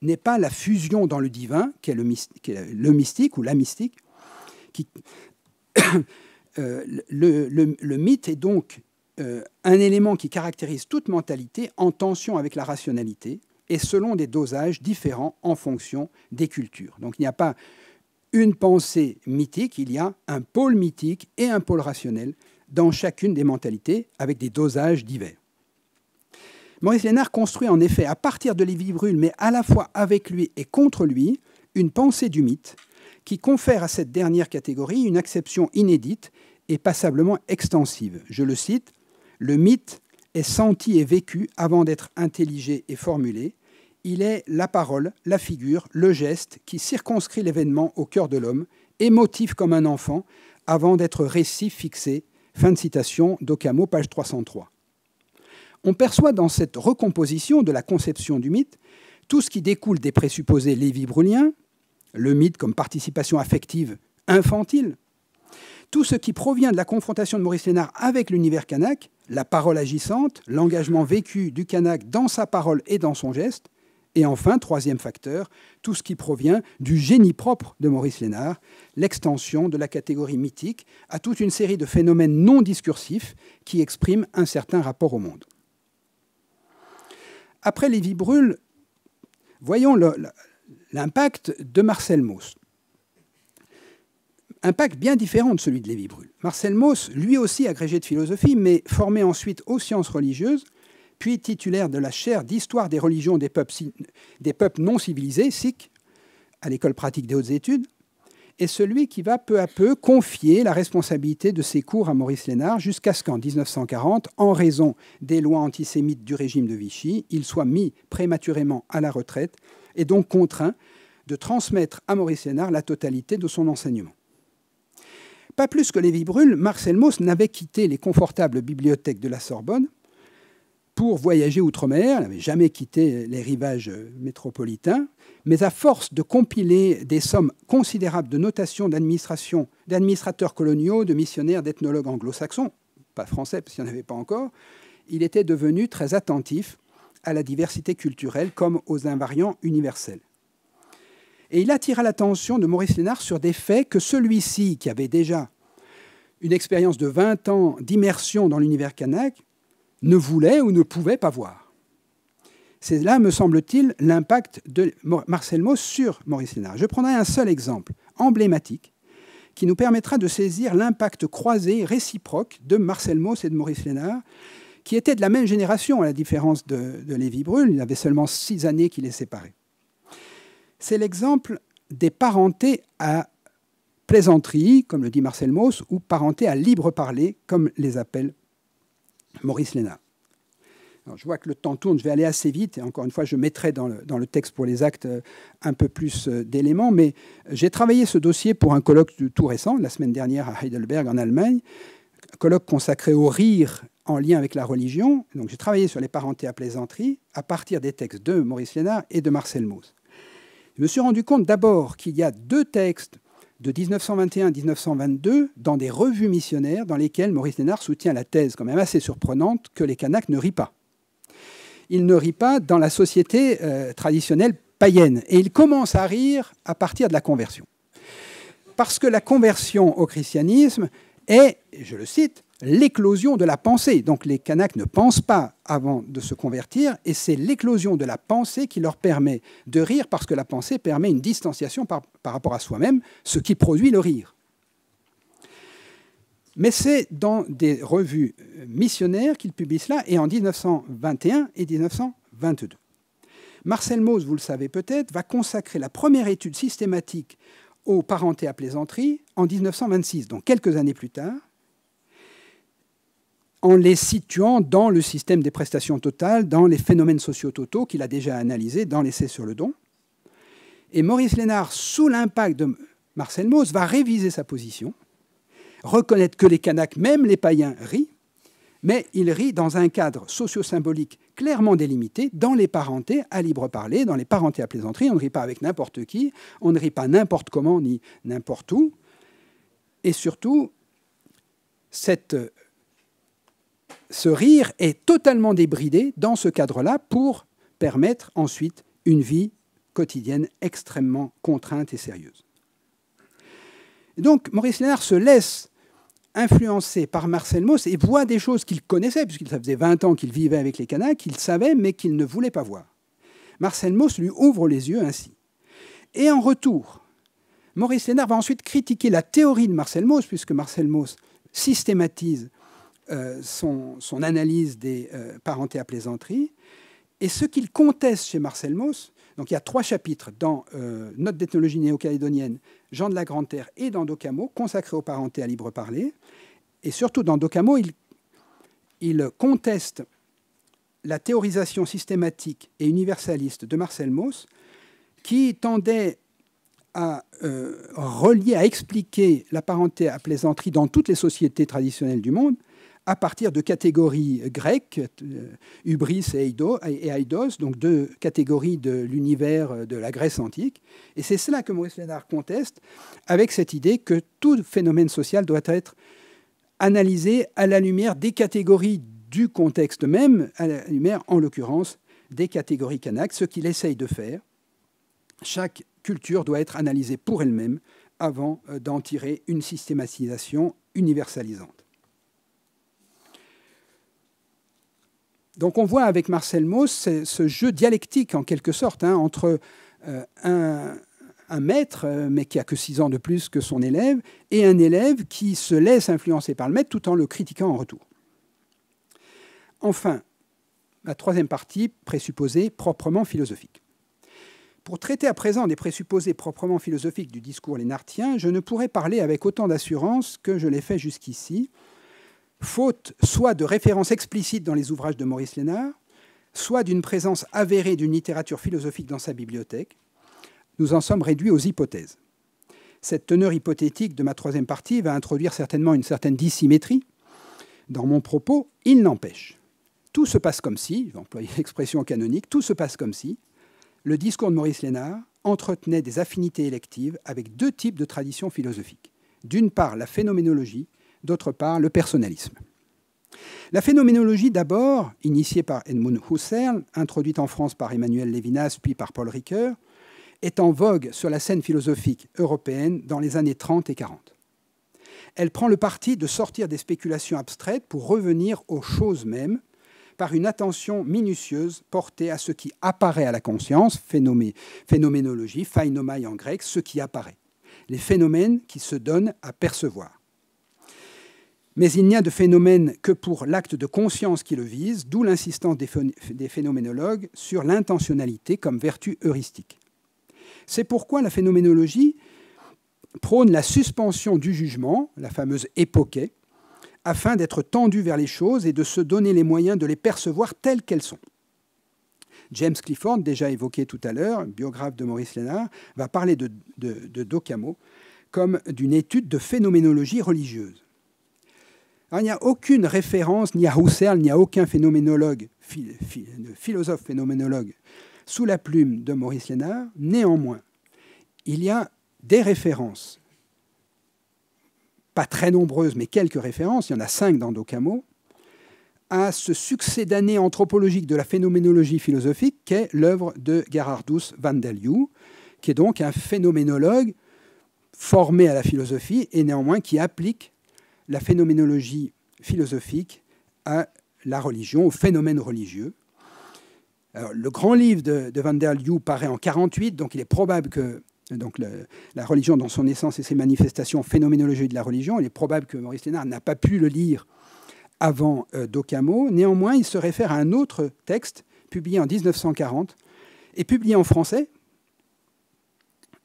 n'est pas la fusion dans le divin, qu'est le mystique ou la mystique. Le mythe est donc un élément qui caractérise toute mentalité en tension avec la rationalité et selon des dosages différents en fonction des cultures. Donc il n'y a pas une pensée mythique, il y a un pôle mythique et un pôle rationnel dans chacune des mentalités avec des dosages divers. Maurice Lénard construit en effet, à partir de Lévi-Brühl, mais à la fois avec lui et contre lui, une pensée du mythe qui confère à cette dernière catégorie une acception inédite et passablement extensive. Je le cite, « Le mythe est senti et vécu avant d'être intelligé et formulé. Il est la parole, la figure, le geste qui circonscrit l'événement au cœur de l'homme, émotif comme un enfant, avant d'être récit fixé. » Fin de citation d'Occamo, page 303. On perçoit dans cette recomposition de la conception du mythe tout ce qui découle des présupposés lévi-breuliens, le mythe comme participation affective infantile, tout ce qui provient de la confrontation de Maurice Lénard avec l'univers kanak, la parole agissante, l'engagement vécu du kanak dans sa parole et dans son geste, et enfin, troisième facteur, tout ce qui provient du génie propre de Maurice Lénard, l'extension de la catégorie mythique à toute une série de phénomènes non discursifs qui expriment un certain rapport au monde. Après Lévi-Brühl, voyons l'impact de Marcel Mauss. Impact bien différent de celui de Lévi-Brühl. Marcel Mauss, lui aussi agrégé de philosophie, mais formé ensuite aux sciences religieuses, puis titulaire de la chaire d'histoire des religions des peuples non civilisés, SIC, à l'École pratique des hautes études, est celui qui va peu à peu confier la responsabilité de ses cours à Maurice Lénard jusqu'à ce qu'en 1940, en raison des lois antisémites du régime de Vichy, il soit mis prématurément à la retraite et donc contraint de transmettre à Maurice Lénard la totalité de son enseignement. Pas plus que Lévi-Brühl, Marcel Mauss n'avait quitté les confortables bibliothèques de la Sorbonne pour voyager outre-mer, il n'avait jamais quitté les rivages métropolitains, mais à force de compiler des sommes considérables de notations d'administrateurs coloniaux, de missionnaires, d'ethnologues anglo-saxons, pas français parce qu'il n'y en avait pas encore, il était devenu très attentif à la diversité culturelle comme aux invariants universels. Et il attira l'attention de Maurice Lénard sur des faits que celui-ci, qui avait déjà une expérience de 20 ans d'immersion dans l'univers kanak, ne voulait ou ne pouvait pas voir. C'est là, me semble-t-il, l'impact de Marcel Mauss sur Maurice Lénard. Je prendrai un seul exemple emblématique qui nous permettra de saisir l'impact croisé, réciproque de Marcel Mauss et de Maurice Lénard, qui étaient de la même génération, à la différence de Lévi-Brühl. Il avait seulement 6 années qui les séparaient. C'est l'exemple des parentés à plaisanterie, comme le dit Marcel Mauss, ou parentés à libre parler, comme les appelle Maurice Lénard. Alors, je vois que le temps tourne, je vais aller assez vite, et encore une fois, je mettrai dans le texte pour les actes un peu plus d'éléments, mais j'ai travaillé ce dossier pour un colloque tout récent, la semaine dernière à Heidelberg, en Allemagne, un colloque consacré au rire en lien avec la religion. Donc, j'ai travaillé sur les parentés à plaisanterie à partir des textes de Maurice Lénard et de Marcel Mauss. Je me suis rendu compte d'abord qu'il y a 2 textes de 1921-1922 dans des revues missionnaires dans lesquelles Maurice Lénard soutient la thèse quand même assez surprenante que les Kanaks ne rient pas. Il ne rit pas dans la société traditionnelle païenne. Et il commence à rire à partir de la conversion. Parce que la conversion au christianisme est, je le cite, l'éclosion de la pensée. Donc les Kanaks ne pensent pas avant de se convertir, et c'est l'éclosion de la pensée qui leur permet de rire, parce que la pensée permet une distanciation par rapport à soi-même, ce qui produit le rire. Mais c'est dans des revues missionnaires qu'il publie cela, et en 1921 et 1922. Marcel Mauss, vous le savez peut-être, va consacrer la première étude systématique aux parentés à plaisanterie en 1926, donc quelques années plus tard, en les situant dans le système des prestations totales, dans les phénomènes sociototaux qu'il a déjà analysés dans l'essai sur le don. Et Maurice Lénard, sous l'impact de Marcel Mauss, va réviser sa position, reconnaître que les Kanaks, même les païens, rient, mais ils rient dans un cadre socio-symbolique clairement délimité, dans les parentés à libre parler, dans les parentés à plaisanterie. On ne rit pas avec n'importe qui, on ne rit pas n'importe comment ni n'importe où. Et surtout, ce rire est totalement débridé dans ce cadre-là pour permettre ensuite une vie quotidienne extrêmement contrainte et sérieuse. Et donc, Maurice Lénard se laisse influencé par Marcel Mauss et voit des choses qu'il connaissait, puisqu'il faisait 20 ans qu'il vivait avec les Kanaks, qu'il savait, mais qu'il ne voulait pas voir. Marcel Mauss lui ouvre les yeux ainsi. Et en retour, Maurice Lénard va ensuite critiquer la théorie de Marcel Mauss, puisque Marcel Mauss systématise son analyse des parentés à plaisanterie. Et ce qu'il conteste chez Marcel Mauss, donc il y a 3 chapitres dans Notes d'ethnologie néo-calédonienne, Jean de la Grande-Terre et dans Docamo, consacrés aux parentés à libre parler. Et surtout dans Docamo, il conteste la théorisation systématique et universaliste de Marcel Mauss, qui tendait à relier, à expliquer la parenté à plaisanterie dans toutes les sociétés traditionnelles du monde, à partir de catégories grecques, hubris et eidos, donc 2 catégories de l'univers de la Grèce antique. Et c'est cela que Maurice Lénard conteste, avec cette idée que tout phénomène social doit être analysé à la lumière des catégories du contexte même, à la lumière, en l'occurrence, des catégories kanaks, ce qu'il essaye de faire. Chaque culture doit être analysée pour elle-même avant d'en tirer une systématisation universalisante. Donc on voit avec Marcel Mauss ce jeu dialectique, en quelque sorte, entre un maître, mais qui a que 6 ans de plus que son élève, et un élève qui se laisse influencer par le maître tout en le critiquant en retour. Enfin, la 3e partie, présupposés proprement philosophiques. Pour traiter à présent des présupposés proprement philosophiques du discours lénardien, je ne pourrais parler avec autant d'assurance que je l'ai fait jusqu'ici, faute soit de références explicites dans les ouvrages de Maurice Lénard, soit d'une présence avérée d'une littérature philosophique dans sa bibliothèque. Nous en sommes réduits aux hypothèses. Cette teneur hypothétique de ma 3e partie va introduire certainement une certaine dissymétrie dans mon propos. Il n'empêche, tout se passe comme si, je vais employer l'expression canonique, tout se passe comme si le discours de Maurice Lénard entretenait des affinités électives avec 2 types de traditions philosophiques. D'une part, la phénoménologie, d'autre part, le personnalisme. La phénoménologie, d'abord, initiée par Edmund Husserl, introduite en France par Emmanuel Lévinas, puis par Paul Ricoeur, est en vogue sur la scène philosophique européenne dans les années 30 et 40. Elle prend le parti de sortir des spéculations abstraites pour revenir aux choses mêmes, par une attention minutieuse portée à ce qui apparaît à la conscience, phénoménologie, phainomai en grec, ce qui apparaît, les phénomènes qui se donnent à percevoir. Mais il n'y a de phénomène que pour l'acte de conscience qui le vise, d'où l'insistance des phénoménologues sur l'intentionnalité comme vertu heuristique. C'est pourquoi la phénoménologie prône la suspension du jugement, la fameuse époquée, afin d'être tendue vers les choses et de se donner les moyens de les percevoir telles qu'elles sont. James Clifford, déjà évoqué tout à l'heure, biographe de Maurice Lénard, va parler de Docamo comme d'une étude de phénoménologie religieuse. Alors, il n'y a aucune référence, ni à Husserl, ni à aucun phénoménologue, philosophe phénoménologue, sous la plume de Maurice Lénard. Néanmoins, il y a des références, pas très nombreuses, mais quelques références, il y en a 5 dans Docamo, à ce succédané anthropologique de la phénoménologie philosophique qu'est l'œuvre de Gerhardus van der Leeuw, qui est donc un phénoménologue formé à la philosophie et néanmoins qui applique la phénoménologie philosophique à la religion, au phénomène religieux. Alors, le grand livre de van der Leeuw paraît en 1948, donc il est probable que la religion dans son essence et ses manifestations, phénoménologie de la religion, il est probable que Maurice Lénard n'a pas pu le lire avant d'Occamo. Néanmoins, il se réfère à un autre texte publié en 1940 et publié en français.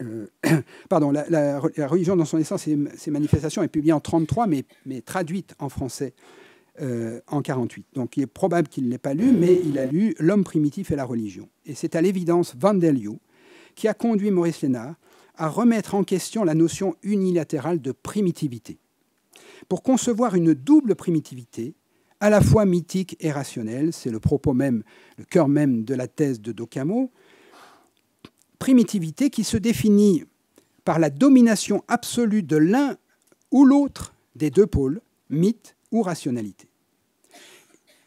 La religion dans son essence et ses manifestations est publiée en 1933, mais traduite en français en 1948. Donc il est probable qu'il ne l'ait pas lu, mais il a lu L'homme primitif et la religion. Et c'est à l'évidence van der Leeuw qui a conduit Maurice Lénard à remettre en question la notion unilatérale de primitivité, pour concevoir une double primitivité, à la fois mythique et rationnelle. C'est le propos même, le cœur même de la thèse de d'Occamo. Primitivité qui se définit par la domination absolue de l'un ou l'autre des deux pôles, mythe ou rationalité.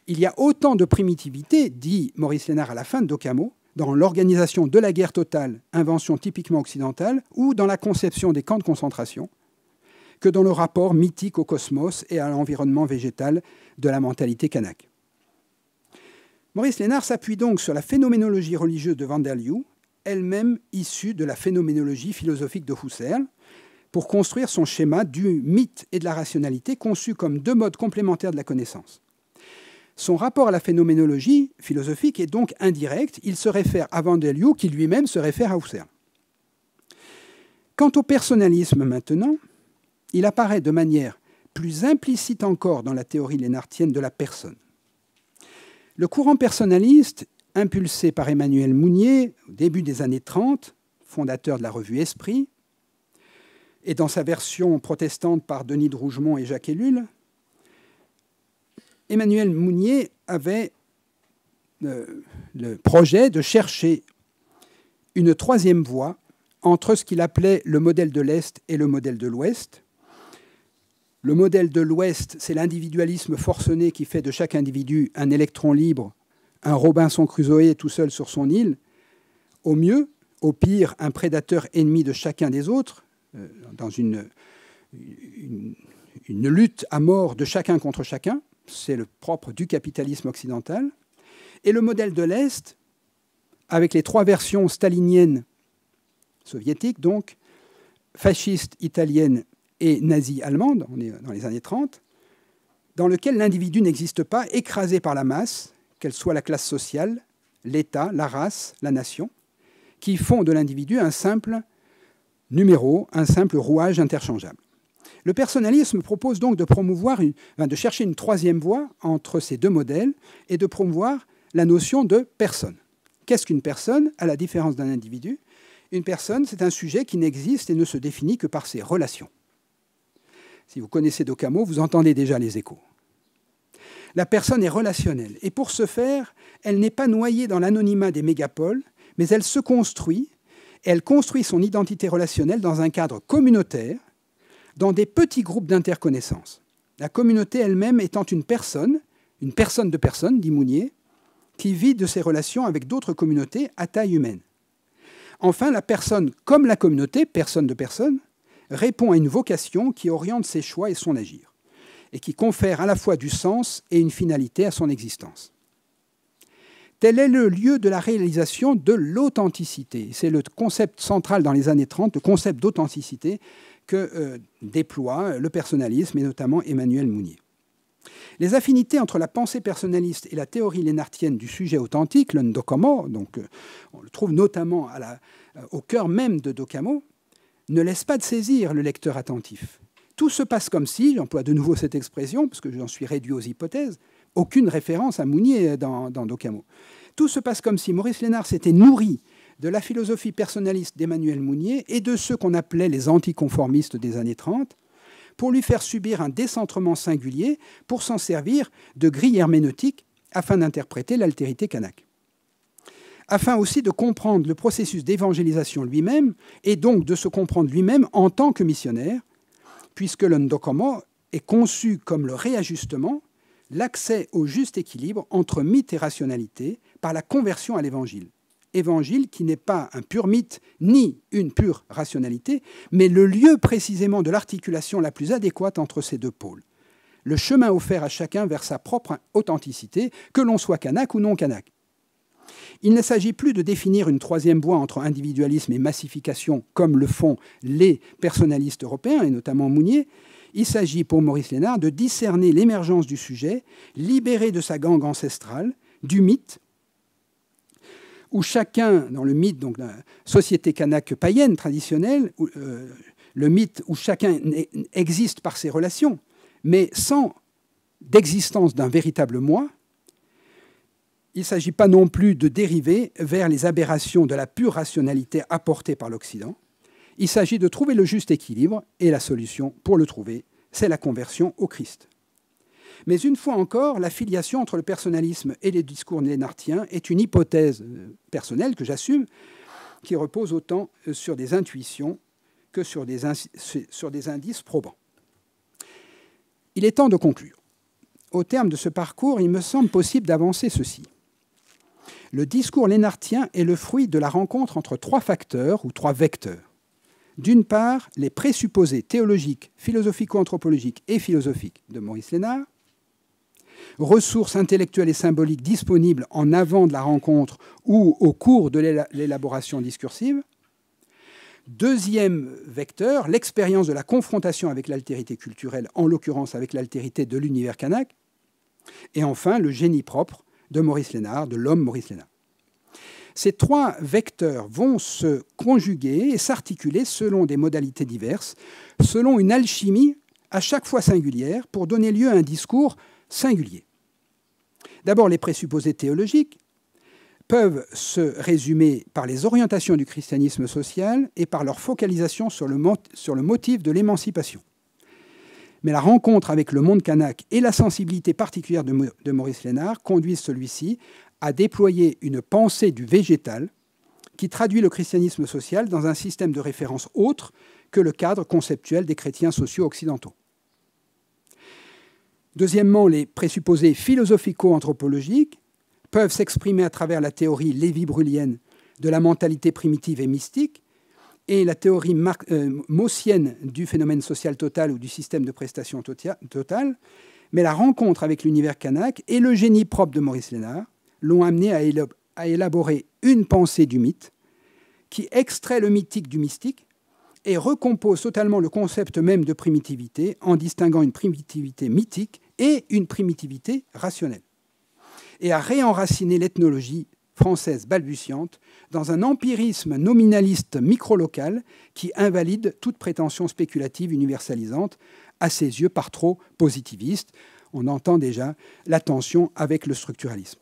Il y a autant de primitivité, dit Maurice Lénard à la fin d'Occamo, dans l'organisation de la guerre totale, invention typiquement occidentale, ou dans la conception des camps de concentration, que dans le rapport mythique au cosmos et à l'environnement végétal de la mentalité kanak. Maurice Lénard s'appuie donc sur la phénoménologie religieuse de van der Leeuw, elle-même issue de la phénoménologie philosophique de Husserl, pour construire son schéma du mythe et de la rationalité conçus comme deux modes complémentaires de la connaissance. Son rapport à la phénoménologie philosophique est donc indirect. Il se réfère à van der Leeuw, qui lui-même se réfère à Husserl. Quant au personnalisme maintenant, il apparaît de manière plus implicite encore dans la théorie lénartienne de la personne. Le courant personnaliste, impulsé par Emmanuel Mounier au début des années 30, fondateur de la revue Esprit, et dans sa version protestante par Denis de Rougemont et Jacques Ellul, Emmanuel Mounier avait le projet de chercher une troisième voie entre ce qu'il appelait le modèle de l'Est et le modèle de l'Ouest. Le modèle de l'Ouest, c'est l'individualisme forcené qui fait de chaque individu un électron libre, un Robinson Crusoe tout seul sur son île, au mieux, au pire, un prédateur ennemi de chacun des autres, dans une lutte à mort de chacun contre chacun. C'est le propre du capitalisme occidental. Et le modèle de l'Est, avec les trois versions staliniennes soviétiques, donc fascistes italiennes et nazie allemande, on est dans les années 30, dans lequel l'individu n'existe pas, écrasé par la masse, qu'elle soit la classe sociale, l'État, la race, la nation, qui font de l'individu un simple numéro, un simple rouage interchangeable. Le personnalisme propose donc de chercher une troisième voie entre ces deux modèles et de promouvoir la notion de personne. Qu'est-ce qu'une personne, à la différence d'un individu? Une personne, c'est un sujet qui n'existe et ne se définit que par ses relations. Si vous connaissez d'Occamo, vous entendez déjà les échos. La personne est relationnelle, et pour ce faire, elle n'est pas noyée dans l'anonymat des mégapoles, mais elle se construit, et elle construit son identité relationnelle dans un cadre communautaire, dans des petits groupes d'interconnaissance. La communauté elle-même étant une personne de personnes, dit Mounier, qui vit de ses relations avec d'autres communautés à taille humaine. Enfin, la personne, comme la communauté, personne de personne, répond à une vocation qui oriente ses choix et son agir, et qui confère à la fois du sens et une finalité à son existence. Tel est le lieu de la réalisation de l'authenticité. C'est le concept central dans les années 30, le concept d'authenticité que déploie le personnalisme, et notamment Emmanuel Mounier. Les affinités entre la pensée personnaliste et la théorie lénartienne du sujet authentique, le Ndokamo, donc on le trouve notamment au cœur même de d'Occamo, ne laissent pas de saisir le lecteur attentif. Tout se passe comme si, j'emploie de nouveau cette expression, parce que j'en suis réduit aux hypothèses, aucune référence à Mounier dans d'Occamo. Tout se passe comme si Maurice Lénard s'était nourri de la philosophie personnaliste d'Emmanuel Mounier et de ceux qu'on appelait les anticonformistes des années 30, pour lui faire subir un décentrement singulier, pour s'en servir de grille herméneutique afin d'interpréter l'altérité kanak. Afin aussi de comprendre le processus d'évangélisation lui-même, et donc de se comprendre lui-même en tant que missionnaire, puisque le Ndokamo est conçu comme le réajustement, l'accès au juste équilibre entre mythe et rationalité par la conversion à l'évangile. évangile qui n'est pas un pur mythe ni une pure rationalité, mais le lieu précisément de l'articulation la plus adéquate entre ces deux pôles. Le chemin offert à chacun vers sa propre authenticité, que l'on soit kanak ou non kanak. Il ne s'agit plus de définir une troisième voie entre individualisme et massification, comme le font les personnalistes européens, et notamment Mounier. Il s'agit pour Maurice Lénard de discerner l'émergence du sujet, libéré de sa gangue ancestrale, du mythe, où chacun, dans le mythe, donc la société kanak païenne traditionnelle, le mythe où chacun existe par ses relations, mais sans d'existence d'un véritable moi. Il ne s'agit pas non plus de dériver vers les aberrations de la pure rationalité apportée par l'Occident. Il s'agit de trouver le juste équilibre, et la solution pour le trouver, c'est la conversion au Christ. Mais une fois encore, la filiation entre le personnalisme et les discours lénartiens est une hypothèse personnelle que j'assume, qui repose autant sur des intuitions que sur des indices probants. Il est temps de conclure. Au terme de ce parcours, il me semble possible d'avancer ceci. Le discours lénartien est le fruit de la rencontre entre trois facteurs ou trois vecteurs. D'une part, les présupposés théologiques, philosophico-anthropologiques et philosophiques de Maurice Lénard, ressources intellectuelles et symboliques disponibles en avant de la rencontre ou au cours de l'élaboration discursive. Deuxième vecteur, l'expérience de la confrontation avec l'altérité culturelle, en l'occurrence avec l'altérité de l'univers kanak. Et enfin, le génie propre de Maurice Lénard, de l'homme Maurice Lénard. Ces trois vecteurs vont se conjuguer et s'articuler selon des modalités diverses, selon une alchimie à chaque fois singulière, pour donner lieu à un discours singulier. D'abord, les présupposés théologiques peuvent se résumer par les orientations du christianisme social et par leur focalisation sur le motif de l'émancipation. Mais la rencontre avec le monde kanak et la sensibilité particulière de Maurice Lénard conduisent celui-ci à déployer une pensée du végétal qui traduit le christianisme social dans un système de référence autre que le cadre conceptuel des chrétiens sociaux occidentaux. Deuxièmement, les présupposés philosophico-anthropologiques peuvent s'exprimer à travers la théorie lévi-brullienne de la mentalité primitive et mystique, et la théorie maussienne du phénomène social total ou du système de prestation totale, mais la rencontre avec l'univers kanak et le génie propre de Maurice Lénard l'ont amené à élaborer une pensée du mythe qui extrait le mythique du mystique et recompose totalement le concept même de primitivité en distinguant une primitivité mythique et une primitivité rationnelle, et à réenraciner l'ethnologie française balbutiante dans un empirisme nominaliste micro-local qui invalide toute prétention spéculative universalisante, à ses yeux par trop positiviste. On entend déjà la tension avec le structuralisme.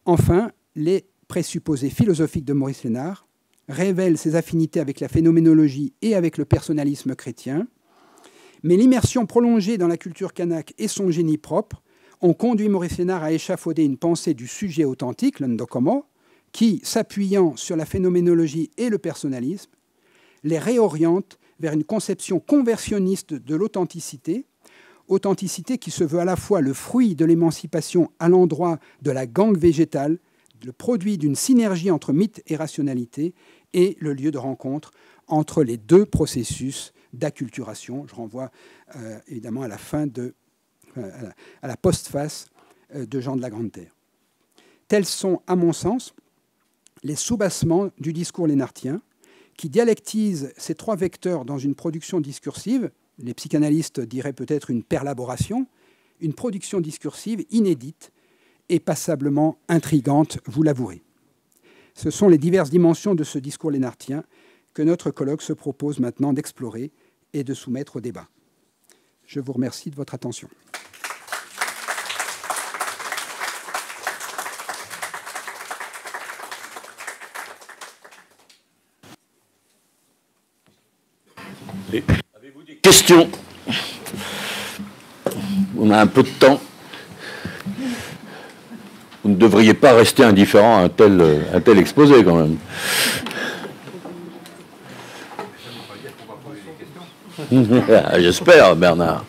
Enfin, les présupposés philosophiques de Maurice Lénard révèlent ses affinités avec la phénoménologie et avec le personnalisme chrétien, mais l'immersion prolongée dans la culture kanak et son génie propre ont conduit Maurice Lénard à échafauder une pensée du sujet authentique, l'Ndokomo, qui, s'appuyant sur la phénoménologie et le personnalisme, les réoriente vers une conception conversionniste de l'authenticité, authenticité qui se veut à la fois le fruit de l'émancipation à l'endroit de la gangue végétale, le produit d'une synergie entre mythe et rationalité, et le lieu de rencontre entre les deux processus d'acculturation. Je renvoie évidemment à la fin à la postface de Jean de la Grande Terre. Tels sont, à mon sens, les soubassements du discours lénartien qui dialectisent ces trois vecteurs dans une production discursive. Les psychanalystes diraient peut-être une perlaboration, une production discursive inédite et passablement intrigante, vous l'avouerez. Ce sont les diverses dimensions de ce discours lénartien que notre colloque se propose maintenant d'explorer et de soumettre au débat. Je vous remercie de votre attention. Avez-vous des questions? On a un peu de temps. Vous ne devriez pas rester indifférent à un tel exposé, quand même. J'espère, Bernard.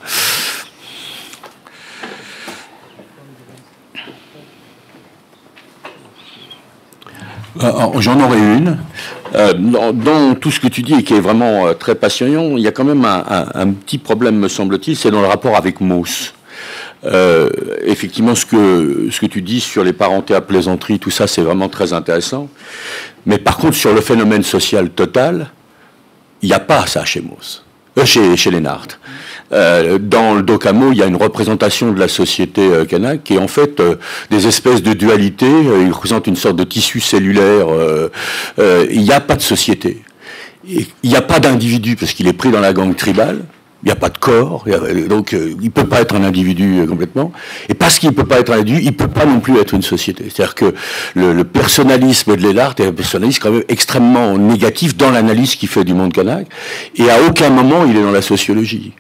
J'en aurais une. Dans tout ce que tu dis et qui est vraiment très passionnant, il y a quand même un petit problème, me semble-t-il, c'est dans le rapport avec Mauss. Effectivement, ce que tu dis sur les parentés à plaisanterie, tout ça, c'est vraiment très intéressant. Mais par contre, sur le phénomène social total, il n'y a pas ça chez Mauss, chez Lénart. Dans le Docamo, il y a une représentation de la société kanak qui est en fait des espèces de dualités. Il représente une sorte de tissu cellulaire. Il n'y a pas de société. Il n'y a pas d'individu parce qu'il est pris dans la gangue tribale. Il n'y a pas de corps, donc il ne peut pas être un individu complètement. Et parce qu'il ne peut pas être un individu, il ne peut pas non plus être une société. C'est-à-dire que le personnalisme de Lénart est un personnalisme quand même extrêmement négatif dans l'analyse qu'il fait du monde kanak. Et à aucun moment il est dans la sociologie.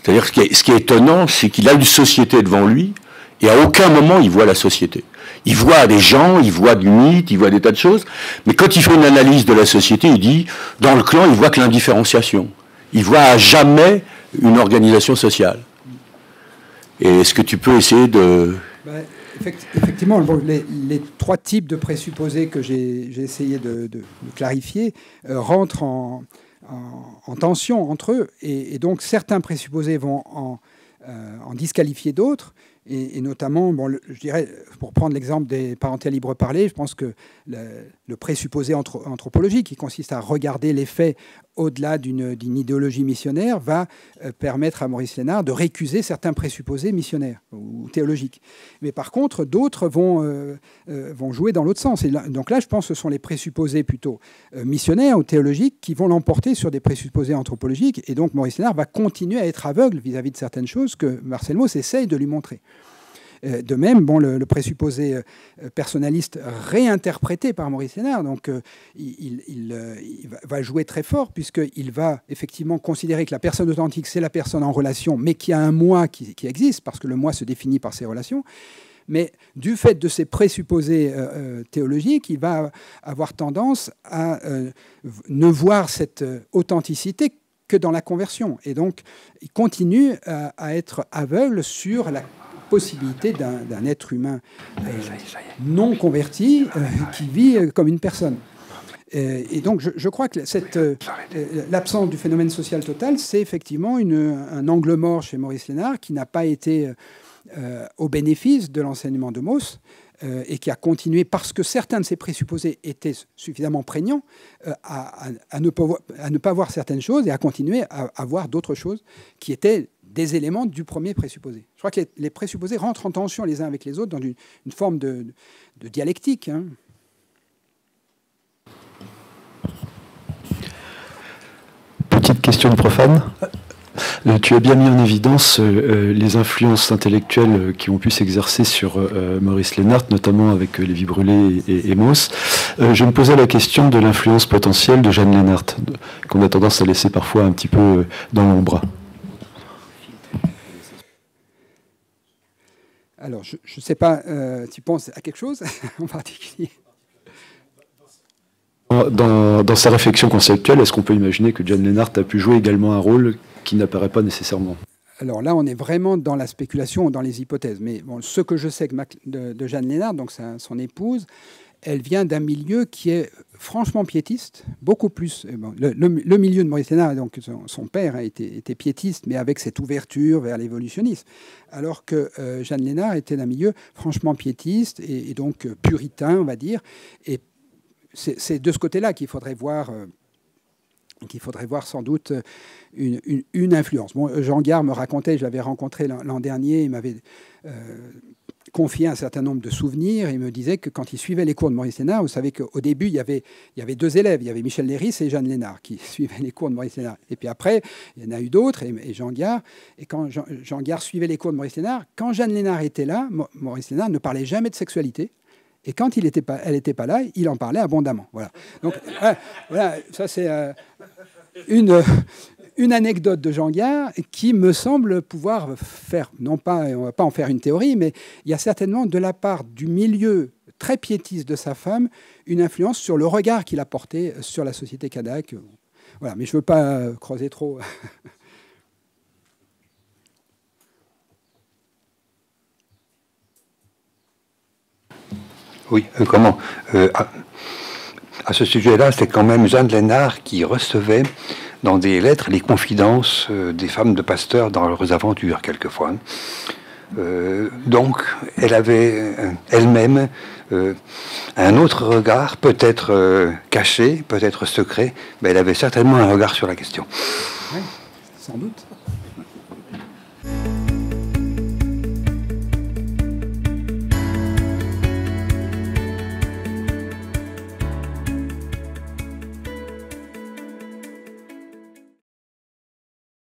C'est-à-dire ce qui est étonnant, c'est qu'il a une société devant lui, et à aucun moment il voit la société. Il voit des gens, il voit du mythe, il voit des tas de choses, mais quand il fait une analyse de la société, il dit, dans le clan, il voit que l'indifférenciation. Il voit à jamais une organisation sociale. Et est-ce que tu peux essayer de... Effectivement, bon, les trois types de présupposés que j'ai essayé de clarifier rentrent en tension entre eux, et donc certains présupposés vont en disqualifier d'autres, et notamment, bon, je dirais, pour prendre l'exemple des parentés à libre parler, je pense que le présupposé anthropologique, qui consiste à regarder les faits au-delà d'une idéologie missionnaire, va permettre à Maurice Lénart de récuser certains présupposés missionnaires ou théologiques. Mais par contre, d'autres vont jouer dans l'autre sens. Et là, donc là, je pense que ce sont les présupposés plutôt missionnaires ou théologiques qui vont l'emporter sur des présupposés anthropologiques. Et donc Maurice Lénart va continuer à être aveugle vis-à-vis de certaines choses que Marcel Mauss essaye de lui montrer. De même, bon, le présupposé personnaliste réinterprété par Maurice Lénart, donc il va jouer très fort, puisqu'il va effectivement considérer que la personne authentique, c'est la personne en relation, mais qui a un moi qui existe, parce que le moi se définit par ses relations. Mais du fait de ces présupposés théologiques, il va avoir tendance à ne voir cette authenticité que dans la conversion. Et donc, il continue à être aveugle sur la possibilité d'un être humain non converti qui vit comme une personne. Et donc, je crois que l'absence du phénomène social total, c'est effectivement un angle mort chez Maurice Lénart qui n'a pas été au bénéfice de l'enseignement de Mauss et qui a continué, parce que certains de ses présupposés étaient suffisamment prégnants, à ne pas voir certaines choses et à continuer à voir d'autres choses qui étaient des éléments du premier présupposé. Je crois que les présupposés rentrent en tension les uns avec les autres dans une forme de dialectique. Hein. Petite question de profane. Tu as bien mis en évidence les influences intellectuelles qui ont pu s'exercer sur Maurice Lénart, notamment avec Lévi-Brûlé et Mauss. Je me posais la question de l'influence potentielle de Jeanne Lénart, qu'on a tendance à laisser parfois un petit peu dans l'ombre. Alors, je ne sais pas, tu penses à quelque chose en particulier ? Dans sa réflexion conceptuelle, est-ce qu'on peut imaginer que Jeanne Lénart a pu jouer également un rôle qui n'apparaît pas nécessairement ? Alors là, on est vraiment dans la spéculation, dans les hypothèses. Mais bon, ce que je sais de Jeanne Lénart, donc son épouse, elle vient d'un milieu qui est franchement piétiste, beaucoup plus. Bon, le milieu de Maurice Lénart, donc son père était piétiste, mais avec cette ouverture vers l'évolutionnisme. Alors que Jeanne Lénart était d'un milieu franchement piétiste et donc puritain, on va dire. Et c'est de ce côté-là qu'il faudrait voir sans doute une influence. Bon, Jean Gard me racontait, je l'avais rencontré l'an dernier, il m'avait confié un certain nombre de souvenirs. Il me disait que quand il suivait les cours de Maurice Lénart, vous savez qu'au début, il y avait deux élèves. Il y avait Michel Léris et Jeanne Lénart qui suivaient les cours de Maurice Lénart. Et puis après, il y en a eu d'autres, et Jean Gard. Et quand Jean Gard suivait les cours de Maurice Lénart, quand Jeanne Lénart était là, Maurice Lénart ne parlait jamais de sexualité. Et quand elle n'était pas là, il en parlait abondamment. Voilà. Donc, voilà, ça c'est une anecdote de Jean Gard qui me semble pouvoir faire, non pas, on ne va pas en faire une théorie, mais il y a certainement de la part du milieu très piétiste de sa femme une influence sur le regard qu'il a porté sur la société kanak. Voilà, mais je ne veux pas creuser trop. Oui, comment à ce sujet-là, c'est quand même Jeanne Lénard qui recevait dans des lettres les confidences des femmes de pasteurs dans leurs aventures, quelquefois. Donc, elle avait elle-même un autre regard, peut-être caché, peut-être secret, mais elle avait certainement un regard sur la question. Oui, sans doute.